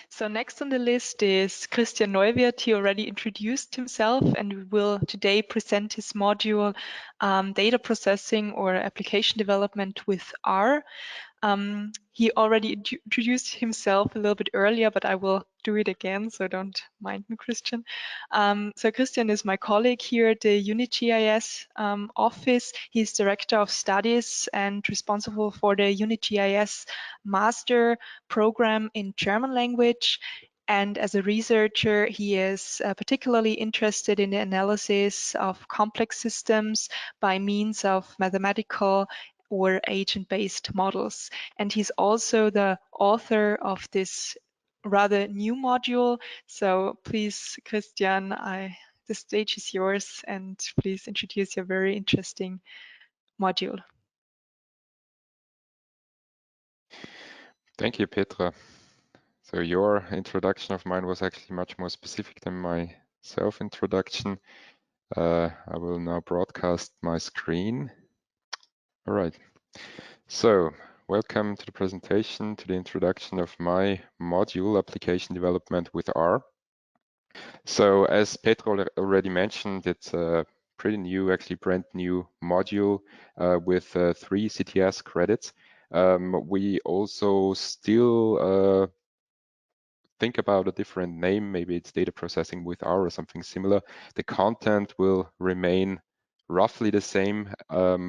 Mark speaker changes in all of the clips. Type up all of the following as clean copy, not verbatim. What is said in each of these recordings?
Speaker 1: So next on the list is Christian Neuwirth. He already introduced himself and we will today present his module data processing or application development with R. He already introduced himself a little bit earlier, but I will do it again, so don't mind me, Christian. So Christian is my colleague here at the UNIGIS office. He's Director of Studies and responsible for the UNIGIS Master Program in German language. And as a researcher, he is particularly interested in the analysis of complex systems by means of mathematical or agent-based models. And he's also the author of this rather new module. So please, Christian, the stage is yours, and please introduce your very interesting module.
Speaker 2: Thank you, Petra. So your introduction of mine was actually much more specific than my self-introduction. I will now broadcast my screen. All right. So welcome to the presentation, to the introduction of my module, Application Development with R. So as Petra already mentioned, it's a pretty new, actually brand new module with 3 CTS credits. We also still think about a different name. Maybe it's data processing with R or something similar. The content will remain roughly the same.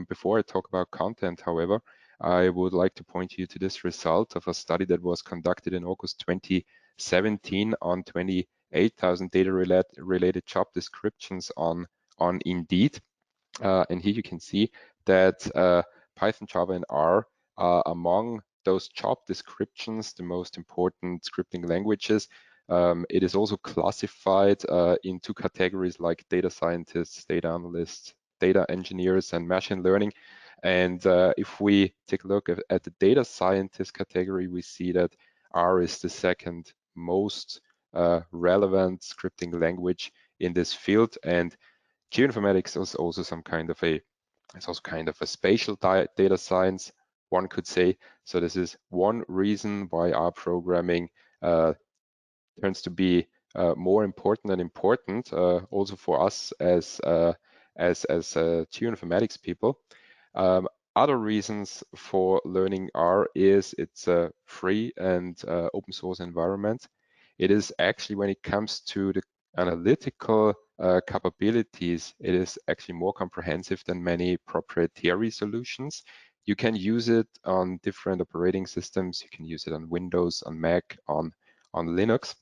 Speaker 2: Before I talk about content, however, I would like to point you to this result of a study that was conducted in August 2017 on 28,000 data-related job descriptions on Indeed. And here you can see that Python, Java, and R are among those job descriptions the most important scripting languages. It is also classified into categories like data scientists, data analysts, data engineers, and machine learning. And if we take a look at the data scientist category, we see that R is the second most relevant scripting language in this field. And geoinformatics is also some kind of a spatial data science, one could say. So this is one reason why R programming turns to be more important and important also for us as geoinformatics people. Other reasons for learning R is it's a free and open source environment. It is actually, when it comes to the analytical capabilities, it is actually more comprehensive than many proprietary solutions. You can use it on different operating systems. You can use it on Windows, on Mac, on Linux.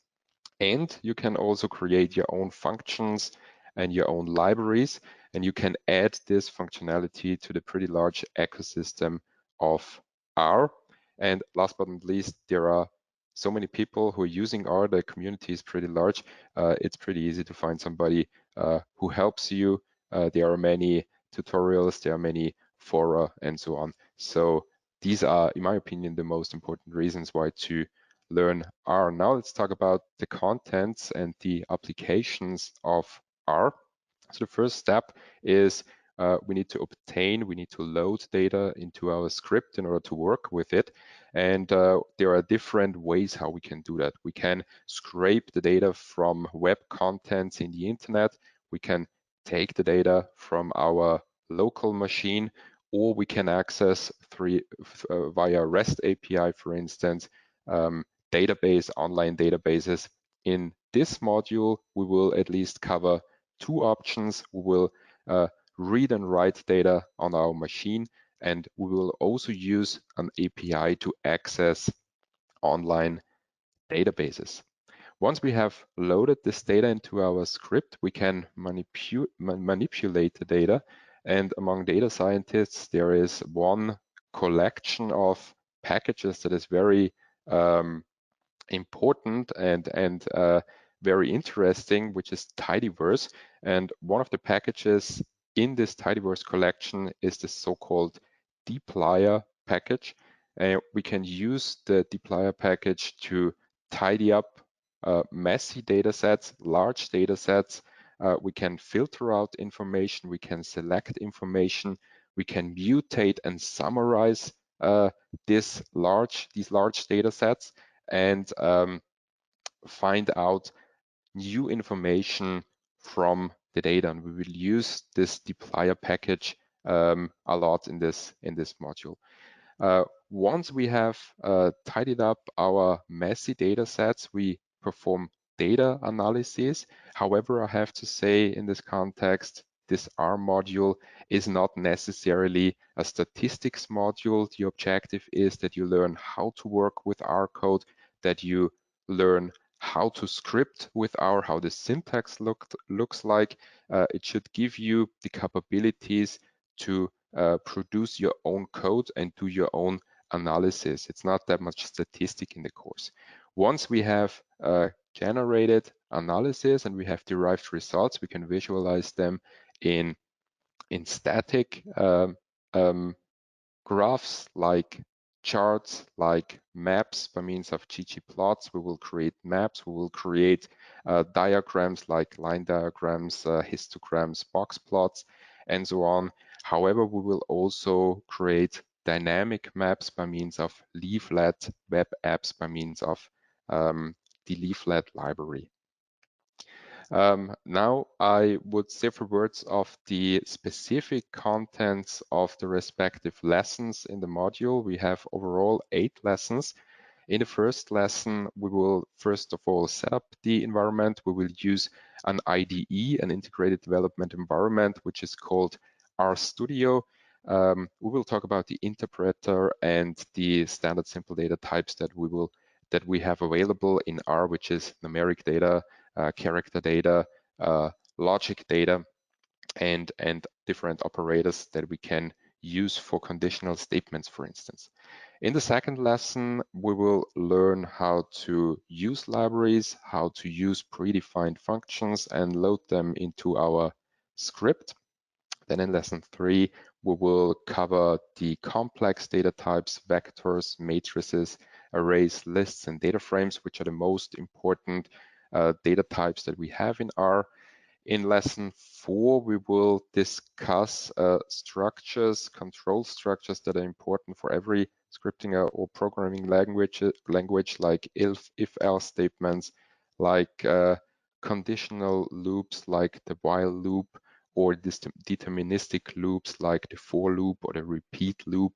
Speaker 2: And you can also create your own functions and your own libraries, and you can add this functionality to the pretty large ecosystem of R. And last but not least, there are so many people who are using R. The community is pretty large. It's pretty easy to find somebody who helps you. There are many tutorials, there are many fora, and so on. So these are, in my opinion, the most important reasons why to learn R. Now let's talk about the contents and the applications of R. So the first step is we need to load data into our script in order to work with it. And there are different ways how we can do that. We can scrape the data from web contents in the internet. We can take the data from our local machine, or we can access via REST API, for instance, online databases. In this module, we will at least cover 2 options. We will read and write data on our machine, and we will also use an API to access online databases. Once we have loaded this data into our script, we can manipulate the data. And among data scientists, there is one collection of packages that is very important and very interesting, which is tidyverse. And one of the packages in this tidyverse collection is the so-called dplyr package. We can use the dplyr package to tidy up messy data sets, large data sets. We can filter out information, we can select information, we can mutate and summarize these large data sets. And find out new information from the data, and we will use this dplyr package a lot in this module. Once we have tidied up our messy data sets, we perform data analysis. However, I have to say in this context, this R module is not necessarily a statistics module. The objective is that you learn how to work with R code, that you learn how to script with R, how the syntax looks like. It should give you the capabilities to produce your own code and do your own analysis. It's not that much statistic in the course. Once we have generated analysis and we have derived results, we can visualize them in static graphs, like charts, like maps by means of ggplots. We will create maps, we will create diagrams like line diagrams, histograms, box plots, and so on. However, we will also create dynamic maps by means of leaflet, web apps by means of the leaflet library. Now I would say a few words of the specific contents of the respective lessons in the module. We have overall 8 lessons. In the first lesson, we will first of all set up the environment. We will use an IDE, an integrated development environment, which is called RStudio. We will talk about the interpreter and the standard simple data types that we have available in R, which is numeric data, character data, logic data, and different operators that we can use for conditional statements, for instance. In the second lesson, we will learn how to use libraries, how to use predefined functions and load them into our script. Then in lesson 3, we will cover the complex data types, vectors, matrices, arrays, lists, and data frames, which are the most important data types that we have in R. In lesson 4, we will discuss structures, control structures that are important for every scripting or programming language like if-else statements, like conditional loops like the while loop, or deterministic loops like the for loop or the repeat loop.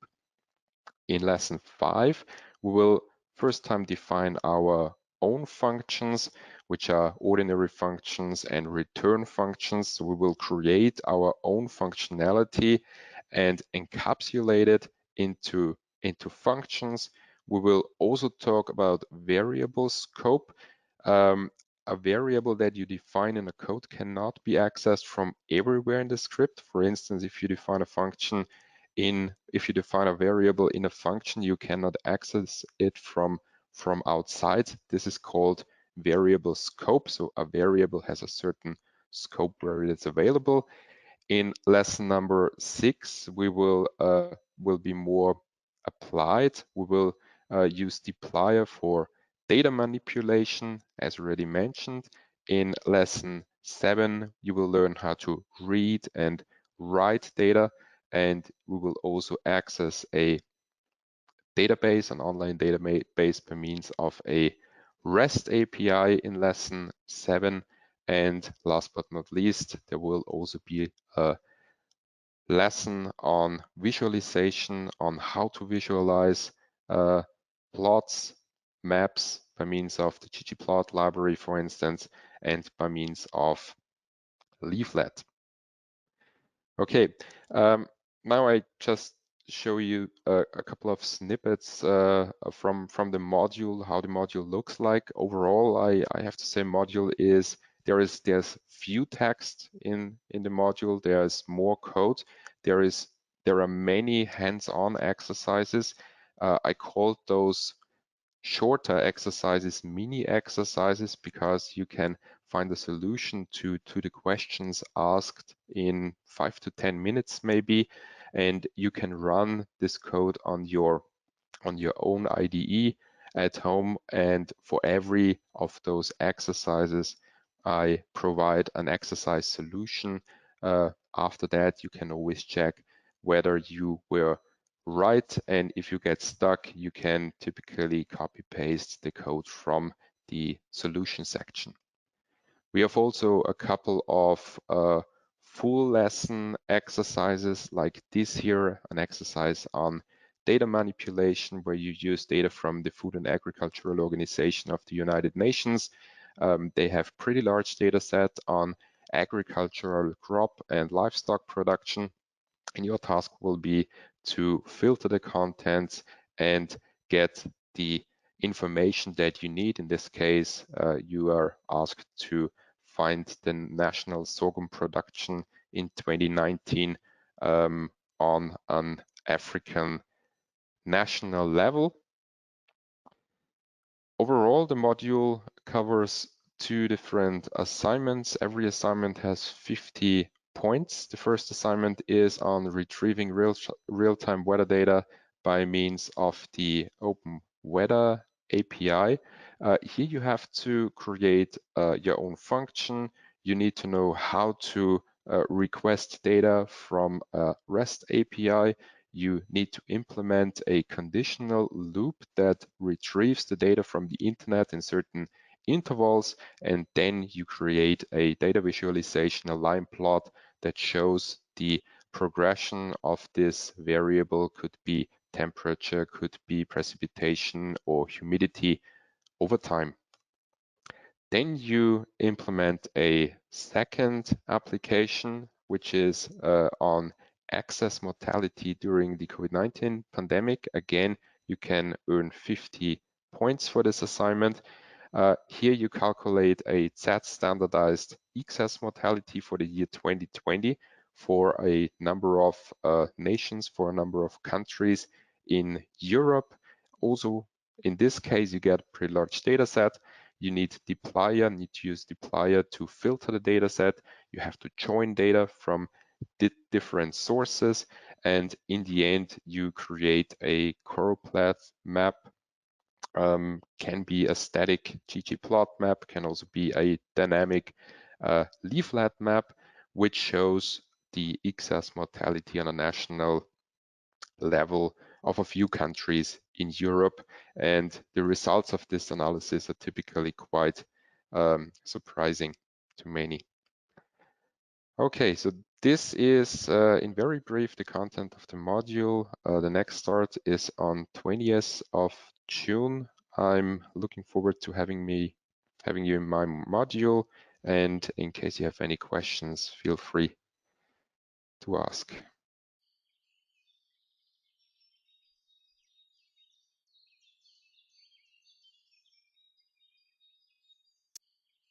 Speaker 2: In lesson 5, we will first time define our own functions, which are ordinary functions and return functions. So we will create our own functionality and encapsulate it into functions. We will also talk about variable scope. A variable that you define in a code cannot be accessed from everywhere in the script. For instance, if you define a function if you define a variable in a function, you cannot access it from outside. This is called variable scope. So a variable has a certain scope where it is available. In lesson number 6, we will be more applied. We will use dplyr for data manipulation, as already mentioned. In lesson 7, you will learn how to read and write data, and we will also access a database, an online database by means of a REST API in lesson 7. And last but not least, there will also be a lesson on visualization, on how to visualize plots, maps by means of the ggplot library, for instance, and by means of leaflet. Okay, now I just show you a couple of snippets from the module, how the module looks like. Overall, I have to say module is, there's few text in the module, there's more code, there are many hands-on exercises. I called those shorter exercises mini exercises because you can find a solution to the questions asked in 5 to 10 minutes maybe, and you can run this code on your own IDE at home. And for every of those exercises, I provide an exercise solution. After that, you can always check whether you were right, and if you get stuck, you can typically copy paste the code from the solution section. We have also a couple of full lesson exercises like this here, an exercise on data manipulation where you use data from the Food and Agricultural Organization of the United Nations. They have pretty large data set on agricultural crop and livestock production, and your task will be to filter the contents and get the information that you need. In this case, you are asked to find the national sorghum production in 2019 on an African national level. Overall, the module covers 2 different assignments. Every assignment has 50 points. The first assignment is on retrieving real-time weather data by means of the Open Weather API. Here you have to create your own function. You need to know how to request data from a REST API. You need to implement a conditional loop that retrieves the data from the internet in certain intervals, and then you create a data visualization, a line plot that shows the progression of this variable. Could be temperature, could be precipitation or humidity over time. Then you implement a second application, which is on excess mortality during the COVID-19 pandemic. Again, you can earn 50 points for this assignment. Here you calculate a Z standardized excess mortality for the year 2020 for a number of nations, for a number of countries in Europe. Also, in this case, you get a pretty large data set. You need to use dplyr to filter the data set. You have to join data from different sources. And in the end, you create a choropleth map. Can be a static ggplot map, can also be a dynamic leaflet map, which shows the excess mortality on a national level of a few countries in Europe. And the results of this analysis are typically quite surprising to many. Okay, so this is in very brief the content of the module. The next start is on 20th of June. I'm looking forward to having you in my module, and in case you have any questions, feel free to ask.